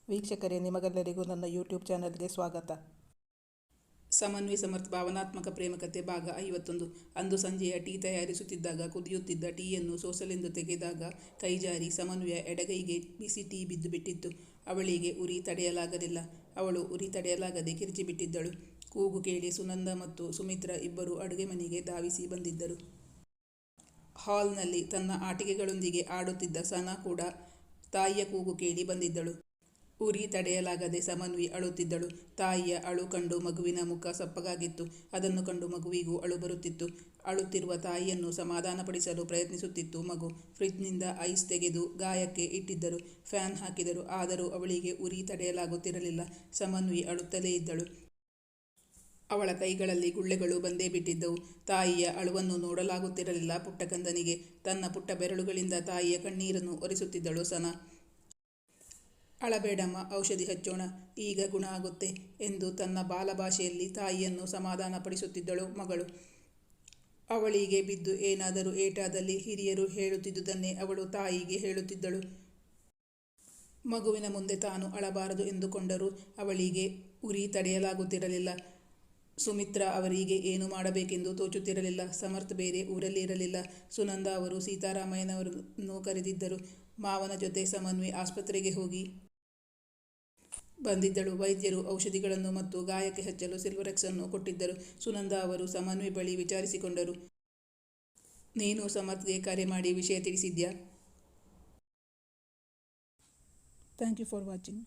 ವೀಕ್ಷಕರೇ, ನಿಮಗೆಲ್ಲರಿಗೂ ನನ್ನ ಯೂಟ್ಯೂಬ್ ಚಾನಲ್ಗೆ ಸ್ವಾಗತ. ಸಮನ್ವಿ ಸಮರ್ಥ ಭಾವನಾತ್ಮಕ ಪ್ರೇಮಕತೆ ಭಾಗ 51. ಅಂದು ಸಂಜೆಯ ಟೀ ತಯಾರಿಸುತ್ತಿದ್ದಾಗ ಕುದಿಯುತ್ತಿದ್ದ ಟೀಯನ್ನು ಸೋಸಲೆಂದು ತೆಗೆದಾಗ ಕೈಜಾರಿ ಸಮನ್ವಿಯ ಎಡಗೈಗೆ ಬಿಸಿ ಟೀ ಬಿದ್ದು ಬಿಟ್ಟಿತ್ತು. ಅವಳಿಗೆ ಉರಿ ತಡೆಯಲಾಗಲಿಲ್ಲ. ಅವಳು ಉರಿ ತಡೆಯಲಾಗದೆ ಕಿರಿಚಿಬಿಟ್ಟಿದ್ದಳು. ಕೂಗು ಕೇಳಿ ಸುನಂದ ಮತ್ತು ಸುಮಿತ್ರಾ ಇಬ್ಬರು ಅಡುಗೆ ಮನೆಗೆ ಧಾವಿಸಿ ಬಂದಿದ್ದರು. ಹಾಲ್ನಲ್ಲಿ ತನ್ನ ಆಟಿಕೆಗಳೊಂದಿಗೆ ಆಡುತ್ತಿದ್ದ ಸನಾ ಕೂಡ ತಾಯಿಯ ಕೂಗು ಕೇಳಿ ಬಂದಿದ್ದಳು. ಉರಿ ತಡೆಯಲಾಗದೆ ಸಮನ್ವಿ ಅಳುತ್ತಿದ್ದಳು. ತಾಯಿಯ ಅಳು ಕಂಡು ಮಗುವಿನ ಮುಖ ಸಪ್ಪಗಾಗಿತ್ತು. ಅದನ್ನು ಕಂಡು ಮಗುವಿಗೂ ಅಳು ಬರುತ್ತಿತ್ತು. ಅಳುತ್ತಿರುವ ತಾಯಿಯನ್ನು ಸಮಾಧಾನಪಡಿಸಲು ಪ್ರಯತ್ನಿಸುತ್ತಿತ್ತು ಮಗು. ಫ್ರಿಜ್ನಿಂದ ಐಸ್ ತೆಗೆದು ಗಾಯಕ್ಕೆ ಇಟ್ಟಿದ್ದರು. ಫ್ಯಾನ್ ಹಾಕಿದರು. ಆದರೂ ಅವಳಿಗೆ ಉರಿ ತಡೆಯಲಾಗುತ್ತಿರಲಿಲ್ಲ. ಸಮನ್ವಿ ಅಳುತ್ತಲೇ ಇದ್ದಳು. ಅವಳ ಕೈಗಳಲ್ಲಿ ಗುಳ್ಳೆಗಳು ಬಂದೇ ಬಿಟ್ಟಿದ್ದವು. ತಾಯಿಯ ಅಳುವನ್ನು ನೋಡಲಾಗುತ್ತಿರಲಿಲ್ಲ ಪುಟ್ಟಕಂದನಿಗೆ. ತನ್ನ ಪುಟ್ಟ ಬೆರಳುಗಳಿಂದ ತಾಯಿಯ ಕಣ್ಣೀರನ್ನು ಒರೆಸುತ್ತಿದ್ದಳು ಸನಾ. ಅಳಬೇಡಮ್ಮ, ಔಷಧಿ ಹಚ್ಚೋಣ, ಈಗ ಗುಣ ಆಗುತ್ತೆ ಎಂದು ತನ್ನ ಬಾಲಭಾಷೆಯಲ್ಲಿ ತಾಯಿಯನ್ನು ಸಮಾಧಾನಪಡಿಸುತ್ತಿದ್ದಳು ಮಗಳು. ಅವಳಿಗೆ ಬಿದ್ದು ಏನಾದರೂ ಏಟಾದಲ್ಲಿ ಹಿರಿಯರು ಹೇಳುತ್ತಿದ್ದುದನ್ನೇ ಅವಳು ತಾಯಿಗೆ ಹೇಳುತ್ತಿದ್ದಳು. ಮಗುವಿನ ಮುಂದೆ ತಾನು ಅಳಬಾರದು ಎಂದುಕೊಂಡರೂ ಅವಳಿಗೆ ಉರಿ ತಡೆಯಲಾಗುತ್ತಿರಲಿಲ್ಲ. ಸುಮಿತ್ರಾ ಅವರಿಗೆ ಏನು ಮಾಡಬೇಕೆಂದು ತೋಚುತ್ತಿರಲಿಲ್ಲ. ಸಮರ್ಥ್ ಬೇರೆ ಊರಲ್ಲಿ ಇರಲಿಲ್ಲ. ಸುನಂದ ಅವರು ಸೀತಾರಾಮಯ್ಯನವರನ್ನು ಕರೆದಿದ್ದರು. ಮಾವನ ಜೊತೆ ಸಮನ್ವಿ ಆಸ್ಪತ್ರೆಗೆ ಹೋಗಿ ಬಂದಿದ್ದಳು. ವೈದ್ಯರು ಔಷಧಿಗಳನ್ನು ಮತ್ತು ಗಾಯಕ್ಕೆ ಹಚ್ಚಲು ಸಿಲ್ವರೆಕ್ಸನ್ನು ಕೊಟ್ಟಿದ್ದರು. ಸುನಂದ ಅವರು ಸಮನ್ವಿ ಬಳಿ ವಿಚಾರಿಸಿಕೊಂಡರು. ನೀನು ಸಮರ್ಥ್ಗೆ ಕರೆ ಮಾಡಿ ವಿಷಯ ತಿಳಿಸಿದ್ಯಾ? Thank you for watching.